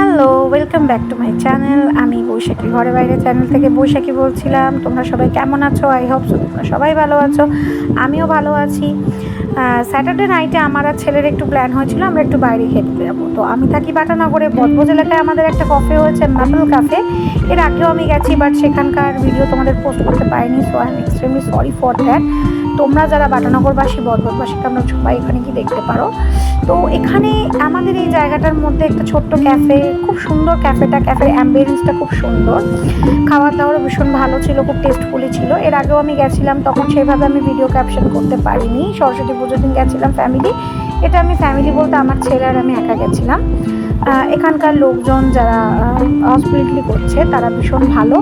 Hello, welcome back to my channel. আমি বৈশাখী ঘরে বাইরে চ্যানেল থেকে বৈশাখী বলছিলাম। তোমরা সবাই কেমন আছো? আই হোপ সো তোমরা সবাই ভালো আছো, আমিও ভালো আছি। স্যাটারডে নাইটে আমার আর ছেলের একটু প্ল্যান হয়েছিল আমরা একটু বাইরে খেতে যাবো। তো আমি থাকি বাটানগরে, বজবজ এলাকায় আমাদের একটা কফে হয়েছে, মাপল কাফে। এর আগেও আমি গেছি, বাট সেখানকার ভিডিও তোমাদের পোস্ট করতে পারিনি, so I am extremely sorry for that. তোমরা যারা বাটানগরবাসী, বজবজবাসী, তোমরা সবাই এখানে গিয়ে দেখতে পারো। তো এখানে আমাদের এই জায়গাটার মধ্যে একটা ছোট্ট ক্যাফে, খুব সুন্দর ক্যাফের অ্যাম্বিয়েন্সটা খুব সুন্দর, খাওয়ার দাওয়ারও ভীষণ ভালো ছিল, খুব টেস্টফুলি ছিল। এর আগেও আমি গেছিলাম, তখন সেভাবে আমি ভিডিও ক্যাপশন করতে পারিনি। সরস্বতী পুজোর দিন গেছিলাম ফ্যামিলি, এটা আমি ফ্যামিলি বলতে আমার ছেলে আর আমি একা গেছিলাম। এখানকার লোকজন যারা হসপিটালিটি করছে তারা ভীষণ ভালো।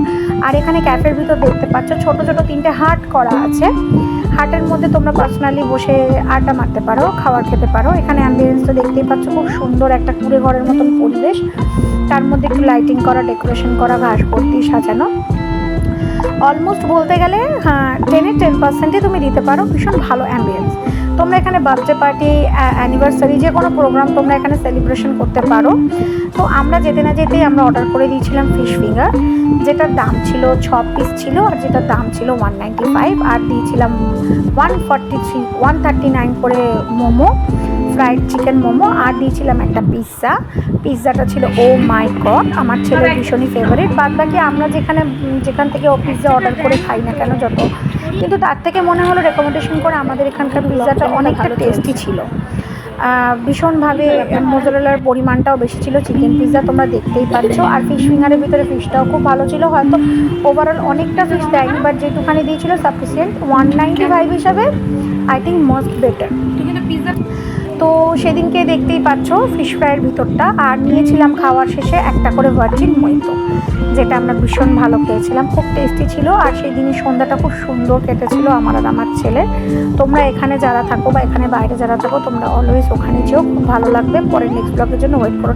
আর এখানে ক্যাফের ভিতর দেখতে পাচ্ছ ছোট ছোট 3টে হাট করা আছে। হাটের মধ্যে তোমরা পার্সোনালি বসে আড্ডা মারতে পারো, খাবার খেতে পারো। এখানে অ্যাম্বিয়েন্সটা দেখতেই পাচ্ছ, খুব সুন্দর একটা কুড়ে ঘরের মতন পরিবেশ, তার মধ্যে একটু লাইটিং করা, ডেকোরেশন করা, ঘাস ভর্তি সাজানো। অলমোস্ট বলতে গেলে 10% তুমি দিতে পারো, ভীষণ ভালো অ্যাম্বিয়েন্স। তোমরা এখানে বার্থডে পার্টি, অ্যানিভার্সারি, যে কোনো প্রোগ্রাম তোমরা এখানে সেলিব্রেশন করতে পারো। তো আমরা যেতে না যেতেই আমরা অর্ডার করে দিয়েছিলাম ফিশ ফিঙ্গার, যেটার দাম ছিল 6 পিস ছিল, আর যেটার দাম ছিল 195, আর দিয়েছিলাম 139 করে মোমো, ফ্রাইড চিকেন মোমো, আর দিয়েছিলাম একটা পিৎজাটা ছিল ও মাই গড, আমার ছেলের ভীষণই ফেভারিট। বাদ বাকি আমরা যেখান থেকে ও পিৎজা অর্ডার করে খাই না কেন যত, কিন্তু তার থেকে মনে হলো রেকমেন্ডেশন করে আমাদের এখানকার পিৎজাটা অনেকটা টেস্টি ছিল, ভীষণভাবে মোজারেলার পরিমাণটাও বেশি ছিল। চিকেন পিৎজা তোমরা দেখতেই পাচ্ছ, আর ফিশ ফিঙ্গারের ভিতরে ফিশটাও খুব ভালো ছিল। হয়তো ওভারঅল অনেকটা ফিশ দেয়নি, বাট যেটুখানি দিয়েছিল সাফিসিয়েন্ট। 195 হিসাবে আই থিঙ্ক মোস্ট বেটার। তো সেদিনকে দেখতেই পাচ্ছ ফিশ ফ্রাইয়ের ভিতরটা, আর নিয়েছিলাম খাওয়ার শেষে একটা করে ভার্জিন মইতো, যেটা আমরা ভীষণ ভালো খেয়েছিলাম, খুব টেস্টি ছিল। আর সেই দিনই সন্ধ্যাটা খুব সুন্দর কেটেছিল আমার আর আমার ছেলে। তোমরা এখানে যারা থাকো বা এখানে বাইরে যারা থাকো, তোমরা অলওয়েজ ওখানে যেও, খুব ভালো লাগবে। পরে নেক্সট ব্লগের জন্য ওয়েট করো।